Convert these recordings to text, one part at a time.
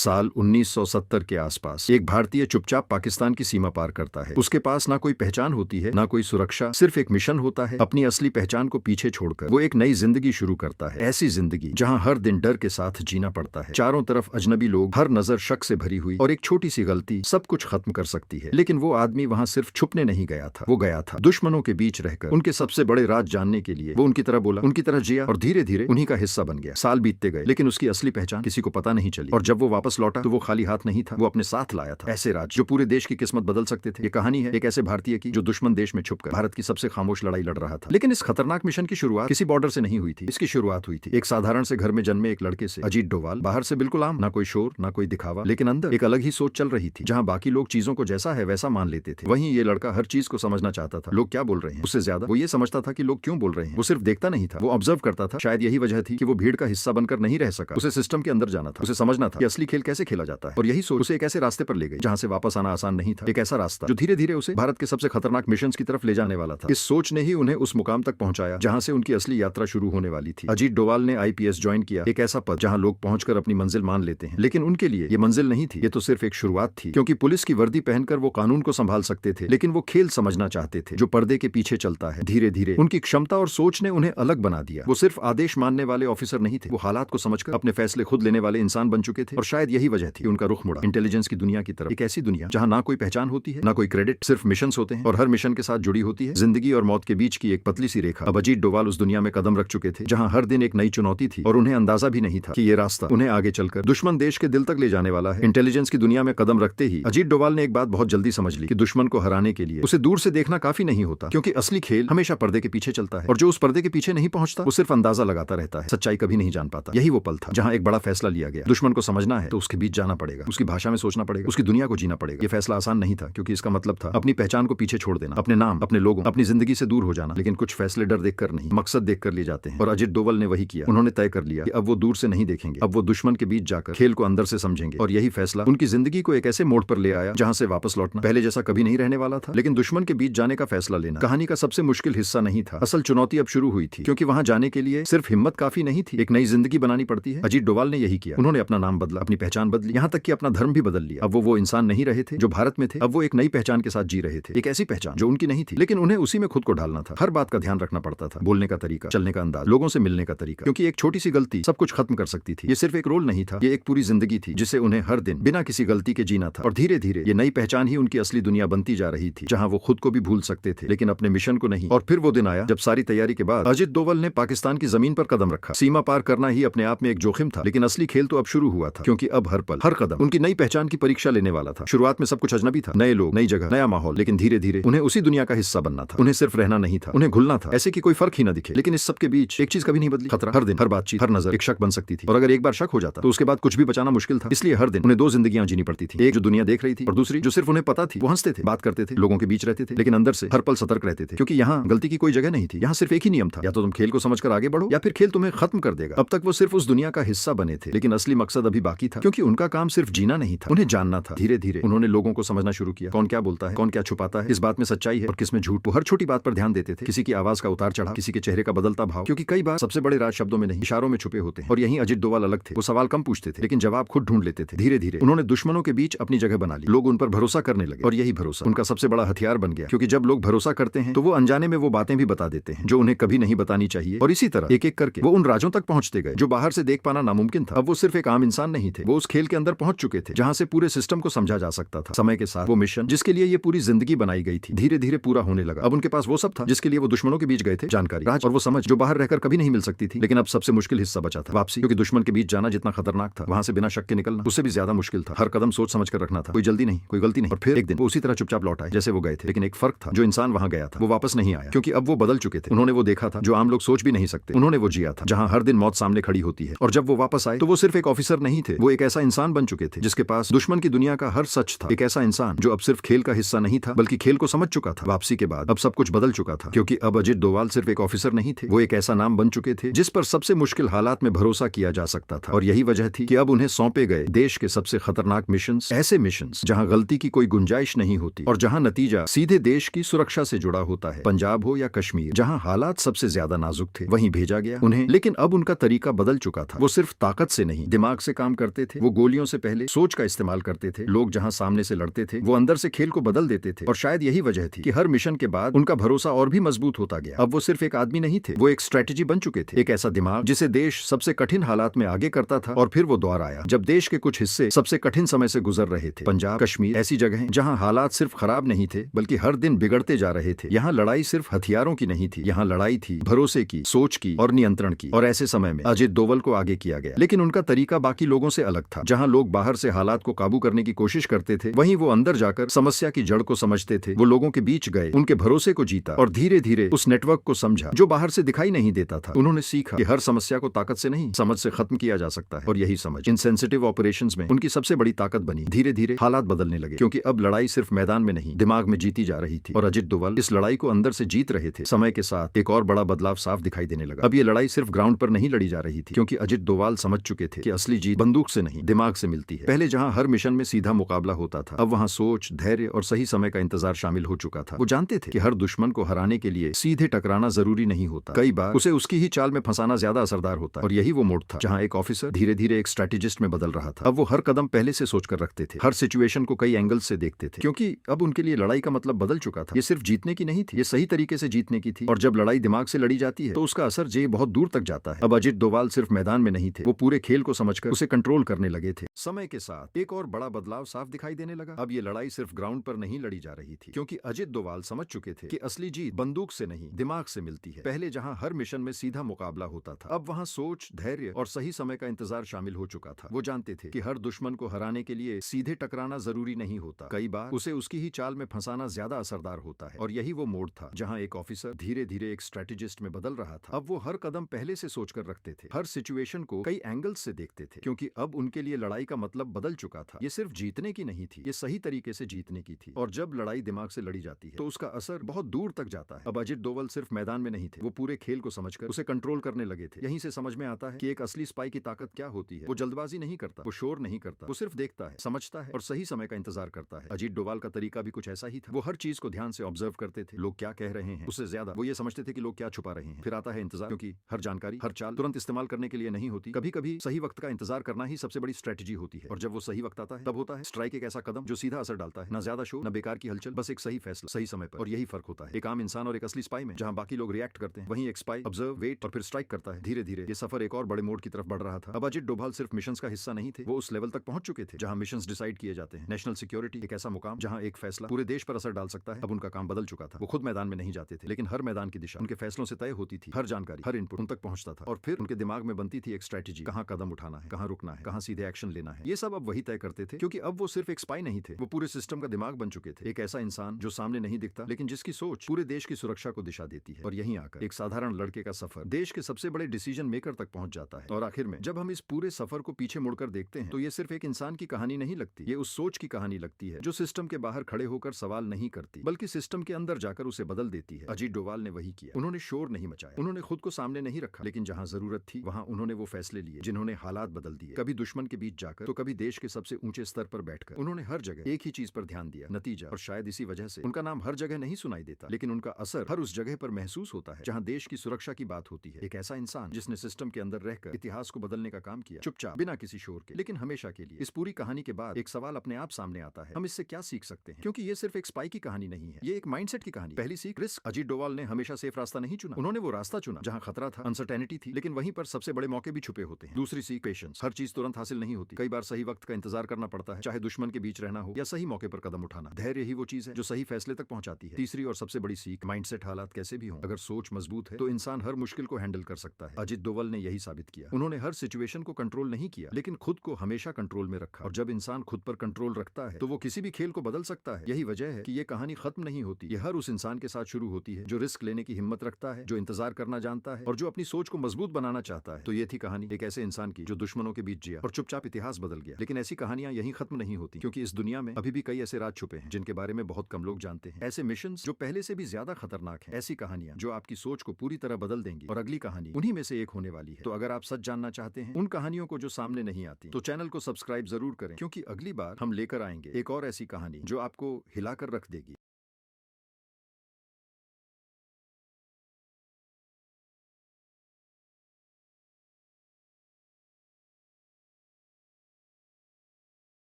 साल 1970 के आसपास एक भारतीय चुपचाप पाकिस्तान की सीमा पार करता है। उसके पास ना कोई पहचान होती है, ना कोई सुरक्षा, सिर्फ एक मिशन होता है। अपनी असली पहचान को पीछे छोड़कर वो एक नई जिंदगी शुरू करता है। ऐसी जिंदगी जहां हर दिन डर के साथ जीना पड़ता है। चारों तरफ अजनबी लोग, हर नजर शक से भरी हुई, और एक छोटी सी गलती सब कुछ खत्म कर सकती है। लेकिन वो आदमी वहां सिर्फ छुपने नहीं गया था, वो गया था दुश्मनों के बीच रहकर उनके सबसे बड़े राज जानने के लिए। वो उनकी तरह बोला, उनकी तरह जिया, और धीरे धीरे उन्हीं का हिस्सा बन गया। साल बीतते गए, लेकिन उसकी असली पहचान किसी को पता नहीं चली। और जब वो वापस लौटा तो वो खाली हाथ नहीं था, वो अपने साथ लाया था ऐसे राज जो पूरे देश की किस्मत बदल सकते थे। ये कहानी है एक ऐसे भारतीय की जो दुश्मन देश में छुपकर भारत की सबसे खामोश लड़ाई लड़ रहा था। लेकिन इस खतरनाक मिशन की शुरुआत किसी बॉर्डर से नहीं हुई थी। इसकी शुरुआत हुई थी एक साधारण से घर में जन्मे एक लड़के से, अजीत डोवाल। बाहर से बिल्कुल आम, ना कोई शोर, ना कोई दिखावा, लेकिन अंदर एक अलग ही सोच चल रही थी। जहाँ बाकी लोग चीजों को जैसा है वैसा मान लेते थे, वहीं ये लड़का हर चीज को समझना चाहता था। लोग क्या बोल रहे हैं उससे ज्यादा वो ये समझता था कि लोग क्यों बोल रहे हैं। वो सिर्फ देखता नहीं था, वो ऑब्जर्व करता था। शायद यही वजह थी कि वो भीड़ का हिस्सा बनकर नहीं रह सका। उसे सिस्टम के अंदर जाना था, उसे समझना था कि असली खेल कैसे खेला जाता है। और यही सोच उसे एक ऐसे रास्ते पर ले गई जहां से वापस आना आसान नहीं था। एक ऐसा रास्ता जो धीरे धीरे उसे भारत के सबसे खतरनाक मिशंस की तरफ ले जाने वाला था। इस सोच ने ही उन्हें उस मुकाम तक पहुंचाया जहां से उनकी असली यात्रा शुरू होने वाली थी। अजीत डोवाल ने आईपीएस ज्वाइन किया, एक ऐसा पद जहां लोग पहुंचकर अपनी मंजिल मान लेते हैं। लेकिन उनके लिए ये मंजिल नहीं थी, ये तो सिर्फ एक शुरुआत थी। क्योंकि पुलिस की वर्दी पहनकर वो कानून को संभाल सकते थे, लेकिन वो खेल समझना चाहते थे जो पर्दे के पीछे चलता है। धीरे धीरे उनकी क्षमता और सोच ने उन्हें अलग बना दिया। वो सिर्फ आदेश मानने वाले ऑफिसर नहीं थे, वो हालात को समझकर अपने फैसले खुद लेने वाले इंसान बन चुके थे। और शायद यही वजह थी उनका रुख मुड़ा इंटेलिजेंस की दुनिया की तरफ। एक ऐसी दुनिया जहां ना कोई पहचान होती है, ना कोई क्रेडिट, सिर्फ मिशन होते हैं। और हर मिशन के साथ जुड़ी होती है जिंदगी और मौत के बीच की एक पतली सी रेखा। अब अजीत डोवाल उस दुनिया में कदम रख चुके थे जहां हर दिन एक नई चुनौती थी, और उन्हें अंदाजा भी नहीं था कि ये रास्ता उन्हें आगे चलकर दुश्मन देश के दिल तक ले जाने वाला है। इंटेलिजेंस की दुनिया में कदम रखते ही अजीत डोवाल ने एक बात बहुत जल्दी समझ ली कि दुश्मन को हराने के लिए उसे दूर से देखना काफी नहीं होता, क्योंकि असली खेल हमेशा पर्दे के पीछे चलता है। और जो उस पर्दे के पीछे नहीं पहुंचता वो सिर्फ अंदाजा लगाता रहता है, सच्चाई कभी नहीं जान पाता। यही वो पल था जहां एक बड़ा फैसला लिया गया। दुश्मन को समझना है तो उसके बीच जाना पड़ेगा, उसकी भाषा में सोचना पड़ेगा, उसकी दुनिया को जीना पड़ेगा। ये फैसला आसान नहीं था, क्योंकि इसका मतलब था अपनी पहचान को पीछे छोड़ देना, अपने नाम, अपने लोगों, अपनी जिंदगी से दूर हो जाना। लेकिन कुछ फैसले डर देखकर नहीं, मकसद देखकर लिए जाते हैं। और अजीत डोवाल ने वही किया। उन्होंने तय कर लिया कि अब वो दूर से नहीं देखेंगे, अब वो दुश्मन के बीच जाकर खेल को अंदर से समझेंगे। और यही फैसला उनकी जिंदगी को एक ऐसे मोड़ पर ले आया जहां से वापस लौटना पहले जैसा कभी नहीं रहने वाला था। लेकिन दुश्मन के बीच जाने का फैसला लेना कहानी का सबसे मुश्किल हिस्सा नहीं था। असल चुनौती अब शुरू हुई थी, क्योंकि वहां जाने के लिए सिर्फ हिम्मत काफी नहीं थी, एक नई जिंदगी बनानी पड़ती है। अजीत डोवाल ने यही किया। उन्होंने अपना नाम बदला, अपनी पहचान बदली, यहाँ तक कि अपना धर्म भी बदल लिया। अब वो इंसान नहीं रहे थे जो भारत में थे, अब वो एक नई पहचान के साथ जी रहे थे। एक ऐसी पहचान जो उनकी नहीं थी, लेकिन उन्हें उसी में खुद को ढालना था। हर बात का ध्यान रखना पड़ता था, बोलने का तरीका, चलने का अंदाज, लोगों से मिलने का तरीका, क्योंकि एक छोटी सी गलती सब कुछ खत्म कर सकती थी। ये सिर्फ एक रोल नहीं था, ये एक पूरी जिंदगी थी जिसे उन्हें हर दिन बिना किसी गलती के जीना था। और धीरे धीरे ये नई पहचान ही उनकी असली दुनिया बनती जा रही थी, जहां वो खुद को भी भूल सकते थे, लेकिन अपने मिशन को नहीं। और फिर वो दिन आया जब सारी तैयारी के बाद अजीत डोवाल ने पाकिस्तान की जमीन पर कदम रखा। सीमा पार करना ही अपने आप में एक जोखिम था, लेकिन असली खेल तो अब शुरू हुआ था, क्योंकि अब हर पल, हर कदम उनकी नई पहचान की परीक्षा लेने वाला था। शुरुआत में सब कुछ अजनबी था, नए लोग, नई जगह, नया माहौल, लेकिन धीरे धीरे उन्हें उसी दुनिया का हिस्सा बनना था। उन्हें सिर्फ रहना नहीं था, उन्हें घुलना था, ऐसे कि कोई फर्क ही न दिखे। लेकिन इस सब के बीच एक चीज कभी नहीं बदली, खतरा। हर दिन, हर बातचीत, हर नजर एक शक बन सकती थी, और अगर एक बार शक हो जाता तो उसके बाद कुछ भी बचाना मुश्किल था। इसलिए हर दिन उन्हें दो जिंदगियां जीनी पड़ती थी, एक जो दुनिया देख रही थी, और दूसरी जो सिर्फ उन्हें पता थी। वो हंसते थे, बात करते थे, लोगों के बीच रहते थे, लेकिन अंदर से हर पल सतर्क रहते थे, क्योंकि यहाँ गलती की कोई जगह नहीं थी। यहाँ सिर्फ एक ही नियम था, या तो तुम खेल को समझकर आगे बढ़ो, या फिर खेल तुम्हें खत्म कर देगा। अब तक वो सिर्फ उस दुनिया का हिस्सा बने थे, लेकिन असली मकसद अभी बाकी था, क्योंकि उनका काम सिर्फ जीना नहीं था, उन्हें जानना था। धीरे धीरे उन्होंने लोगों को समझना शुरू किया, कौन क्या बोलता है, कौन क्या छुपाता है, किस बात में सच्चाई है और किस में झूठ। वो हर छोटी बात पर ध्यान देते थे, किसी की आवाज का उतार चढ़ा, किसी के चेहरे का बदलता भाव, क्योंकि कई बार सबसे बड़े राज शब्दों में नहीं, इशारों में छुपे होते हैं। और यहीं अजीत डोवाल अलग थे। वो सवाल कम पूछते थे, लेकिन जवाब खुद ढूंढ लेते थे। धीरे धीरे उन्होंने दुश्मनों के बीच अपनी जगह बना ली, लोग उन पर भरोसा करने लगे, और यही भरोसा उनका सबसे बड़ा हथियार बन गया। क्योंकि जब लोग भरोसा करते हैं तो वो अनजाने में वो बातें भी बता देते हैं जो उन्हें कभी नहीं बतानी चाहिए। और इसी तरह एक एक करके वो उन राजों तक पहुंचते गए जो बाहर से देख पाना नामुमकिन था। अब वो सिर्फ एक आम इंसान नहीं थे, वो उस खेल के अंदर पहुंच चुके थे जहां से पूरे सिस्टम को समझा जा सकता था। समय के साथ वो मिशन जिसके लिए ये पूरी जिंदगी बनाई गई थी, धीरे धीरे पूरा होने लगा। अब उनके पास वो सब था जिसके लिए वो दुश्मनों के बीच गए थे, जानकारी, राज और वो समझ जो बाहर रहकर कभी नहीं मिल सकती थी। लेकिन अब सबसे मुश्किल हिस्सा बचा था, वापसी। क्योंकि दुश्मन के बीच जाना जितना खतरनाक था, वहां से बिना शक के निकलना उससे भी ज्यादा मुश्किल था। हर कदम सोच समझ कर रखना था, कोई जल्दी नहीं, कोई गलती नहीं। और फिर एक दिन वो उसी तरह चुपचाप लौट आए जैसे वो गए थे। लेकिन एक फर्क था, जो इंसान वहां गया था वो वापस नहीं आया, क्योंकि अब वो बदल चुके थे। उन्होंने वो देखा था जो आम लोग सोच भी नहीं सकते। उन्होंने वो जिया था जहां हर दिन मौत सामने खड़ी होती है। और जब वो वापस आए तो वो सिर्फ एक ऑफिसर नहीं थे, वो एक ऐसा इंसान बन चुके थे जिसके पास दुश्मन की दुनिया का हर सच था। एक ऐसा इंसान जो अब सिर्फ खेल का हिस्सा नहीं था, बल्कि खेल को समझ चुका था। वापसी के बाद अब सब कुछ बदल चुका था, क्योंकि अब अजीत डोवाल सिर्फ एक ऑफिसर नहीं थे, वो एक ऐसा नाम बन चुके थे जिस पर सबसे मुश्किल हालात में भरोसा किया जा सकता था। और यही वजह थी कि अब उन्हें सौंपे गए देश के सबसे खतरनाक मिशन, ऐसे मिशन जहां गलती की कोई गुंजाइश नहीं होती और जहां नतीजा सीधे देश की सुरक्षा से जुड़ा होता है। पंजाब हो या कश्मीर, जहां हालात सबसे ज्यादा नाजुक थे, वहीं भेजा गया उन्हें। लेकिन अब उनका तरीका बदल चुका था। वो सिर्फ ताकत से नहीं, दिमाग से काम करते थे वो गोलियों से पहले सोच का इस्तेमाल करते थे। लोग जहां सामने से लड़ते थे वो अंदर से खेल को बदल देते थे, और शायद यही वजह थी कि हर मिशन के बाद उनका भरोसा और भी मजबूत होता गया। अब वो सिर्फ एक आदमी नहीं थे, वो एक स्ट्रेटेजी बन चुके थे, एक ऐसा दिमाग जिसे देश सबसे कठिन हालात में आगे करता था। और फिर वो दौर आया जब देश के कुछ हिस्से सबसे कठिन समय से गुजर रहे थे। पंजाब, कश्मीर, ऐसी जगहें जहां हालात सिर्फ खराब नहीं थे बल्कि हर दिन बिगड़ते जा रहे थे। यहाँ लड़ाई सिर्फ हथियारों की नहीं थी, यहाँ लड़ाई थी भरोसे की, सोच की और नियंत्रण की। और ऐसे समय में अजित डोवल को आगे किया गया, लेकिन उनका तरीका बाकी लोगों से अलग था। जहां लोग बाहर से हालात को काबू करने की कोशिश करते थे, वहीं वो अंदर जाकर समस्या की जड़ को समझते थे। वो लोगों के बीच गए, उनके भरोसे को जीता और धीरे धीरे उस नेटवर्क को समझा जो बाहर से दिखाई नहीं देता था। उन्होंने सीखा कि हर समस्या को ताकत से नहीं, समझ से खत्म किया जा सकता है। और यही समझ इन सेंसिटिव ऑपरेशंस में उनकी सबसे बड़ी ताकत बनी। धीरे धीरे हालात बदलने लगे, क्योंकि अब लड़ाई सिर्फ मैदान में नहीं, दिमाग में जीती जा रही थी। और अजित डोवल इस लड़ाई को अंदर से जीत रहे थे। समय के साथ एक और बड़ा बदलाव साफ दिखाई देने लगा। अब ये लड़ाई सिर्फ ग्राउंड पर नहीं लड़ी जा रही थी, क्योंकि अजित डोवाल समझ चुके थे कि असली जीत बंदूक से नहीं, दिमाग से मिलती है। पहले जहां हर मिशन में सीधा मुकाबला होता था, अब वहां सोच, धैर्य और सही समय का इंतजार शामिल हो चुका था। वो जानते थे कि हर दुश्मन को हराने के लिए सीधे टकराना जरूरी नहीं होता, कई बार उसे उसकी ही चाल में फंसाना ज्यादा असरदार होता है। और यही वो मोड़ था जहां एक ऑफिसर धीरे धीरे एक स्ट्रेटेजिस्ट में बदल रहा था। अब वो हर कदम पहले से सोचकर रखते थे, हर सिचुएशन को कई एंगल से देखते थे, क्योंकि अब उनके लिए लड़ाई का मतलब बदल चुका था। ये सिर्फ जीतने की नहीं थी, ये सही तरीके से जीतने की थी। और जब लड़ाई दिमाग से लड़ी जाती है तो उसका असर जे बहुत दूर तक जाता है। अब अजित डोवाल सिर्फ मैदान में नहीं थे, वो पूरे खेल को समझकर उसे कंट्रोल करने लगे थे। समय के साथ एक और बड़ा बदलाव साफ दिखाई देने लगा। अब ये लड़ाई सिर्फ ग्राउंड पर नहीं लड़ी जा रही थी, क्योंकि अजित डोवाल समझ चुके थे कि असली जीत बंदूक से नहीं, दिमाग से मिलती है। पहले जहां हर मिशन में सीधा मुकाबला होता था, अब वहां सोच, धैर्य और सही समय का इंतजार शामिल हो चुका था। वो जानते थे कि हर दुश्मन को हराने के लिए सीधे टकराना जरूरी नहीं होता, कई बार उसे उसकी ही चाल में फंसाना ज्यादा असरदार होता है। और यही वो मोड़ था जहां एक ऑफिसर धीरे धीरे एक स्ट्रेटेजिस्ट में बदल रहा था। अब वो हर कदम पहले से सोचकर रखते थे, हर सिचुएशन को कई एंगल्स से देखते थे, क्योंकि अब उनके लिए लड़ाई का मतलब बदल चुका था। ये सिर्फ जीतने की नहीं थी, ये सही तरीके से जीतने की थी। और जब लड़ाई दिमाग से लड़ी जाती है तो उसका असर बहुत दूर तक जाता है। अब अजित डोवल सिर्फ मैदान में नहीं थे, वो पूरे खेल को समझकर उसे कंट्रोल करने लगे थे। यहीं से समझ में आता है कि एक असली स्पाई की ताकत क्या होती है। वो जल्दबाजी नहीं करता, वो शोर नहीं करता, वो सिर्फ देखता है, समझता है और सही समय का इंतजार करता है। अजित डोवाल का तरीका भी कुछ ऐसा ही था। वो हर चीज को ध्यान से ऑब्जर्व करते थे, लोग क्या कह रहे हैं उससे ज्यादा वो ये समझते थे कि लोग क्या छुपा रहे हैं। फिर आता है इंतजार, क्योंकि हर जानकारी, हर चाल तुरंत इस्तेमाल करने के लिए नहीं होती। कभी कभी सही वक्त का इंतजार करना ही सबसे बड़ी स्ट्रेटेजी होती है। और जब वो सही वक्त आता है तब होता है स्ट्राइक, एक ऐसा कदम जो सीधा असर डालता है। न ज्यादा शोर, न बेकार की हलचल, बस एक सही फैसला सही समय पर। और यही फर्क होता है एक आम इंसान और एक असली स्पाई में। जहां बाकी लोग रिएक्ट करते हैं, वहीं एक स्पाई ऑब्जर्व, वेट और फिर स्ट्राइक करता है। धीरे धीरे ये सफर एक और बड़े मोड की तरफ बढ़ रहा था। अब अजित डोभाल सिर्फ मिशंस का हिस्सा नहीं थे, वो उस लेवल तक पहुंच चुके थे जहां मिशंस डिसाइड किए जाते हैं। नेशनल सिक्योरिटी, एक ऐसा मुकाम जहां एक फैसला पूरे देश पर असर डाल सकता है। अब उनका काम बदल चुका था। वो खुद मैदान में नहीं जाते थे, लेकिन हर मैदान की दिशा उनके फैसलों से तय होती थी। हर जानकारी, हर इनपुट उन तक पहुंचता था, और फिर उनके दिमाग में बनती थी एक स्ट्रेटेजी, कहां कदम उठाना है, कहां रुकना है, कहां सीधे एक्शन लेना है। ये सब अब वही तय करते थे, क्योंकि अब वो सिर्फ एक स्पाई नहीं थे, वो पूरे सिस्टम का दिमाग बन चुके थे। एक ऐसा इंसान जो सामने नहीं दिखता, लेकिन जिसकी सोच पूरे देश की सुरक्षा को दिशा देती है। और यहीं आकर एक साधारण लड़के का सफर देश के सबसे बड़े डिसीजन मेकर तक पहुंच जाता है। और आखिर में जब हम इस पूरे सफर को पीछे मुड़कर देखते हैं तो ये सिर्फ एक इंसान की कहानी नहीं लगती, ये उस सोच की कहानी लगती है जो सिस्टम के बाहर खड़े होकर सवाल नहीं करती, बल्कि सिस्टम के अंदर जाकर उसे बदल देती है। अजित डोवाल ने वही किया। उन्होंने शोर नहीं मचाया, उन्होंने खुद को सामने नहीं रखा, लेकिन जहां जरूरत थी वहां उन्होंने वो फैसले लिए जिन्होंने हालात बदल दिए। कभी दुश्मन के बीच जाकर तो कभी देश के सबसे ऊंचे स्तर पर बैठकर। उन्होंने हर जगह एक ही चीज पर ध्यान दिया, नतीजा। और शायद इसी वजह से उनका नाम हर जगह नहीं सुनाई देता, लेकिन उनका असर हर उस जगह पर महसूस होता है जहां देश की सुरक्षा की बात होती है। एक ऐसा इंसान जिसने सिस्टम के अंदर रहकर इतिहास को बदलने का काम किया, चुपचाप, बिना किसी शोर के, लेकिन हमेशा के लिए। इस पूरी कहानी के बाद एक सवाल अपने आप सामने आता है, हम इससे क्या सीख सकते हैं? क्योंकि ये सिर्फ एक स्पाई की कहानी नहीं है, ये एक माइंडसेट की कहानी। पहली सीख, रिस्क। अजित डोवाल ने हमेशा सेफ रास्ता नहीं चुना, उन्होंने वो रास्ता चुना जहां खतरा था, अनसर्टेनिटी थी, लेकिन वहीं पर सबसे बड़े मौके भी छुपे होते हैं। दूसरी सीख, पेशेंस। हर चीज तुरंत हासिल नहीं होती, कई बार सही वक्त का इंतजार करना पड़ता है, चाहे दुश्मन के बीच रहना हो या सही मौके पर कदम उठाना। धैर्य ही वो चीज है जो सही फैसले तक पहुंचाती है। तीसरी और सबसे बड़ी सीख, माइंडसेट। हालात कैसे भी हों, अगर सोच मजबूत है तो इंसान हर मुश्किल को हैंडल कर सकता है। अजित डोवल ने यही साबित किया। उन्होंने हर सिचुएशन को कंट्रोल नहीं किया, लेकिन खुद को हमेशा कंट्रोल में रखा। और जब इंसान खुद पर कंट्रोल रखता है तो वो किसी भी खेल को बदल सकता है। यही वजह है कि ये कहानी खत्म नहीं होती, ये हर उस इंसान के साथ शुरू होती है जो रिस्क लेने की हिम्मत रखता है, जो इंतजार करना जानता है और जो अपनी सोच को मजबूत बनाना चाहता है। तो ये थी कहानी एक ऐसे इंसान की जो दुश्मनों के बीच जिया और चुपचाप इतिहास बदल गया। लेकिन ऐसी कहानियां यहीं खत्म नहीं होती, क्योंकि इस दुनिया में अभी भी कई ऐसे राज छुपे हैं जिनके बारे में बहुत कम लोग जानते हैं। ऐसे मिशन जो पहले से भी ज्यादा खतरनाक है, ऐसी कहानियां जो आपकी सोच को पूरी तरह बदल देंगी। और अगली कहानी उन्हीं में से एक होने वाली है। तो अगर आप सच जानना चाहते हैं उन कहानियों को जो सामने नहीं आती, तो चैनल को सब्सक्राइब जरूर करें, क्योंकि अगली बार हम लेकर आएंगे एक और ऐसी कहानी जो आपको हिलाकर रख देगी।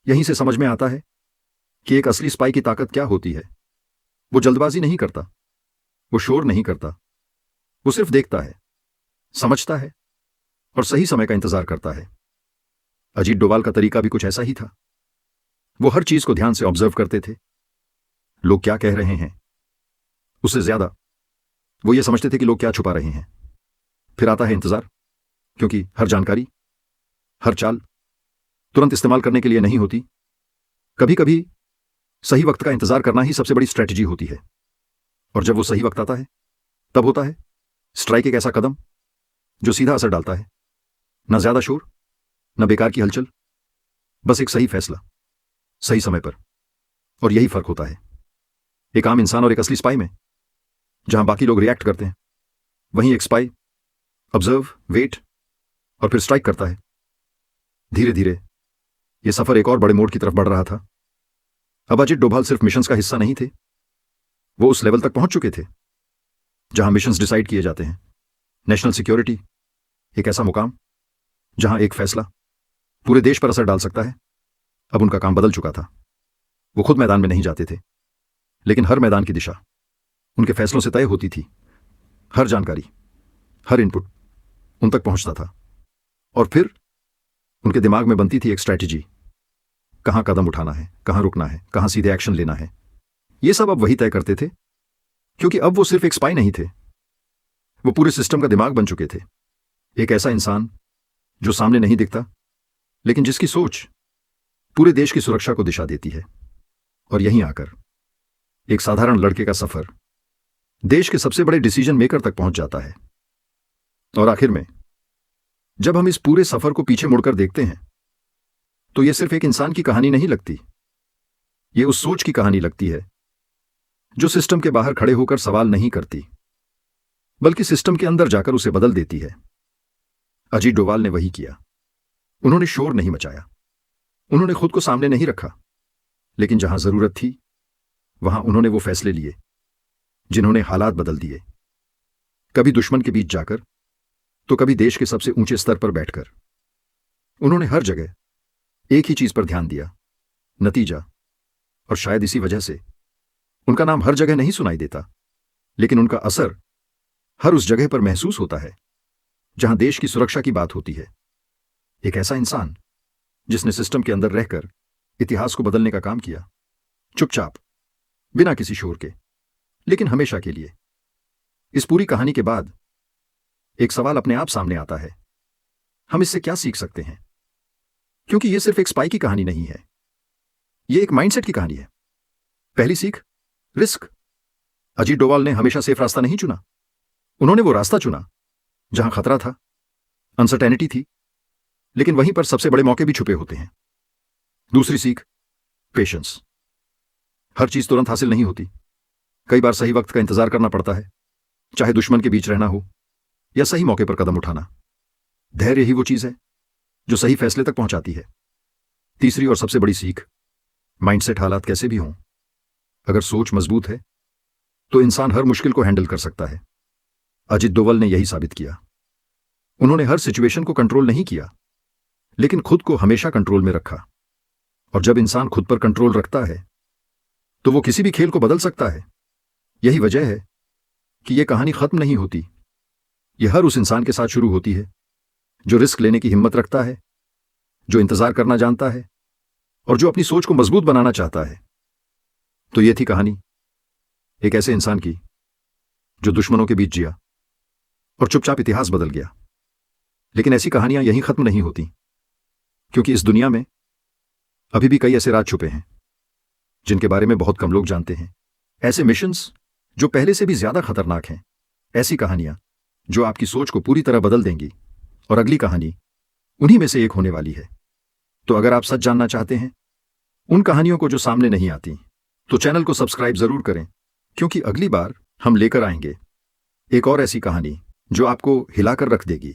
यहीं से समझ में आता है कि एक असली स्पाई की ताकत क्या होती है। वो जल्दबाजी नहीं करता, वो शोर नहीं करता, वो सिर्फ देखता है, समझता है और सही समय का इंतजार करता है। अजीत डोभाल का तरीका भी कुछ ऐसा ही था। वो हर चीज को ध्यान से ऑब्जर्व करते थे। लोग क्या कह रहे हैं, उससे ज्यादा वो ये समझते थे कि लोग क्या छुपा रहे हैं। फिर आता है इंतजार, क्योंकि हर जानकारी, हर चाल तुरंत इस्तेमाल करने के लिए नहीं होती। कभी कभी सही वक्त का इंतजार करना ही सबसे बड़ी स्ट्रेटजी होती है। और जब वो सही वक्त आता है, तब होता है स्ट्राइक, एक ऐसा कदम जो सीधा असर डालता है। न ज्यादा शोर, न बेकार की हलचल, बस एक सही फैसला सही समय पर। और यही फर्क होता है एक आम इंसान और एक असली स्पाई में। जहां बाकी लोग रिएक्ट करते हैं, वहीं एक स्पाई ऑब्जर्व, वेट और फिर स्ट्राइक करता है। धीरे धीरे यह सफर एक और बड़े मोड़ की तरफ बढ़ रहा था। अब अजीत डोभाल सिर्फ मिशंस का हिस्सा नहीं थे, वो उस लेवल तक पहुंच चुके थे जहां मिशंस डिसाइड किए जाते हैं। नेशनल सिक्योरिटी, एक ऐसा मुकाम जहां एक फैसला पूरे देश पर असर डाल सकता है। अब उनका काम बदल चुका था। वो खुद मैदान में नहीं जाते थे, लेकिन हर मैदान की दिशा उनके फैसलों से तय होती थी। हर जानकारी, हर इनपुट उन तक पहुंचता था और फिर उनके दिमाग में बनती थी एक स्ट्रैटेजी। कहां कदम उठाना है, कहां रुकना है, कहां सीधे एक्शन लेना है, यह सब अब वही तय करते थे। क्योंकि अब वो सिर्फ एक स्पाई नहीं थे, वो पूरे सिस्टम का दिमाग बन चुके थे। एक ऐसा इंसान जो सामने नहीं दिखता, लेकिन जिसकी सोच पूरे देश की सुरक्षा को दिशा देती है। और यहीं आकर एक साधारण लड़के का सफर देश के सबसे बड़े डिसीजन मेकर तक पहुंच जाता है। और आखिर में जब हम इस पूरे सफर को पीछे मुड़कर देखते हैं, तो यह सिर्फ एक इंसान की कहानी नहीं लगती, यह उस सोच की कहानी लगती है जो सिस्टम के बाहर खड़े होकर सवाल नहीं करती, बल्कि सिस्टम के अंदर जाकर उसे बदल देती है। अजीत डोभाल ने वही किया। उन्होंने शोर नहीं मचाया, उन्होंने खुद को सामने नहीं रखा, लेकिन जहां जरूरत थी वहां उन्होंने वो फैसले लिए जिन्होंने हालात बदल दिए। कभी दुश्मन के बीच जाकर, तो कभी देश के सबसे ऊंचे स्तर पर बैठकर। उन्होंने हर जगह एक ही चीज पर ध्यान दिया, नतीजा। और शायद इसी वजह से उनका नाम हर जगह नहीं सुनाई देता, लेकिन उनका असर हर उस जगह पर महसूस होता है जहां देश की सुरक्षा की बात होती है। एक ऐसा इंसान जिसने सिस्टम के अंदर रहकर इतिहास को बदलने का काम किया, चुपचाप, बिना किसी शोर के, लेकिन हमेशा के लिए। इस पूरी कहानी के बाद एक सवाल अपने आप सामने आता है, हम इससे क्या सीख सकते हैं? क्योंकि यह सिर्फ एक स्पाई की कहानी नहीं है, यह एक माइंडसेट की कहानी है। पहली सीख, रिस्क। अजीत डोभाल ने हमेशा सेफ रास्ता नहीं चुना, उन्होंने वो रास्ता चुना जहां खतरा था, अनसर्टेनिटी थी, लेकिन वहीं पर सबसे बड़े मौके भी छुपे होते हैं। दूसरी सीख, पेशेंस। हर चीज तुरंत हासिल नहीं होती, कई बार सही वक्त का इंतजार करना पड़ता है, चाहे दुश्मन के बीच रहना हो या सही मौके पर कदम उठाना। धैर्य ही वो चीज है जो सही फैसले तक पहुंचाती है। तीसरी और सबसे बड़ी सीख, माइंडसेट। हालात कैसे भी हों, अगर सोच मजबूत है तो इंसान हर मुश्किल को हैंडल कर सकता है। अजीत डोभाल ने यही साबित किया। उन्होंने हर सिचुएशन को कंट्रोल नहीं किया, लेकिन खुद को हमेशा कंट्रोल में रखा। और जब इंसान खुद पर कंट्रोल रखता है तो वो किसी भी खेल को बदल सकता है। यही वजह है कि यह कहानी खत्म नहीं होती, यह हर उस इंसान के साथ शुरू होती है जो रिस्क लेने की हिम्मत रखता है, जो इंतजार करना जानता है और जो अपनी सोच को मजबूत बनाना चाहता है। तो यह थी कहानी एक ऐसे इंसान की जो दुश्मनों के बीच जिया और चुपचाप इतिहास बदल गया। लेकिन ऐसी कहानियां यहीं खत्म नहीं होती, क्योंकि इस दुनिया में अभी भी कई ऐसे राज छुपे हैं जिनके बारे में बहुत कम लोग जानते हैं। ऐसे मिशंस जो पहले से भी ज्यादा खतरनाक हैं, ऐसी कहानियां जो आपकी सोच को पूरी तरह बदल देंगी। और अगली कहानी उन्हीं में से एक होने वाली है। तो अगर आप सच जानना चाहते हैं उन कहानियों को जो सामने नहीं आती, तो चैनल को सब्सक्राइब जरूर करें, क्योंकि अगली बार हम लेकर आएंगे एक और ऐसी कहानी जो आपको हिलाकर रख देगी।